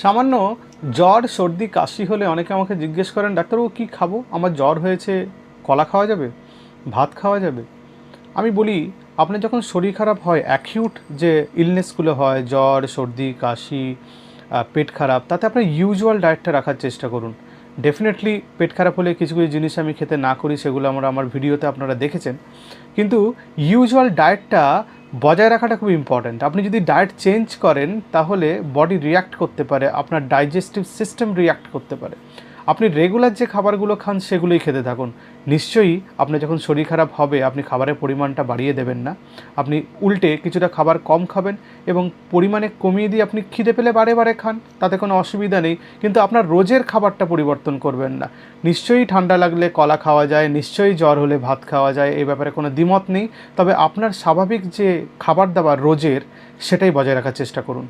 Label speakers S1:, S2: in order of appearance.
S1: সামান্য জ্বর সর্দি কাশি হলে অনেকে আমাকে জিজ্ঞেস করেন, ডাক্তারবাবু কী খাবো, আমার জ্বর হয়েছে, কলা খাওয়া যাবে, ভাত খাওয়া যাবে? আমি বলি, আপনার যখন শরীর খারাপ হয়, অ্যাকিউট যে ইলনেসগুলো হয়, জ্বর সর্দি কাশি পেট খারাপ, তাতে আপনার ইউজুয়াল ডায়েটটা রাখার চেষ্টা করুন। ডেফিনেটলি পেট খারাপ হলে কিছু কিছু জিনিস আমি খেতে না করি, সেগুলো আমার ভিডিওতে আপনারা দেখেছেন, কিন্তু ইউজুয়াল ডায়েটটা বজায় রাখাটা খুব ইম্পর্ট্যান্ট। আপনি যদি ডায়েট চেঞ্জ করেন তাহলে বডি রিয়্যাক্ট করতে পারে, আপনার ডাইজেস্টিভ সিস্টেম রিয়্যাক্ট করতে পারে। আপনি রেগুলার যে খাবারগুলো খান সেগুলোই খেতে থাকুন। নিশ্চয়ই আপনার যখন শরীর খারাপ হবে আপনি খাবারের পরিমাণটা বাড়িয়ে দেবেন না, আপনি উল্টে কিছুটা খাবার কম খাবেন এবং পরিমাণে কমিয়ে দিয়ে আপনি খিদে পেলে বারে বারে খান, তাতে কোনো অসুবিধা নেই, কিন্তু আপনার রোজের খাবারটা পরিবর্তন করবেন না। নিশ্চয়ই ঠান্ডা লাগলে কলা খাওয়া যায়, নিশ্চয়ই জ্বর হলে ভাত খাওয়া যায়, এই ব্যাপারে কোনো দ্বিমত নেই, তবে আপনার স্বাভাবিক যে খাবার দাবার রোজের, সেটাই বজায় রাখার চেষ্টা করুন।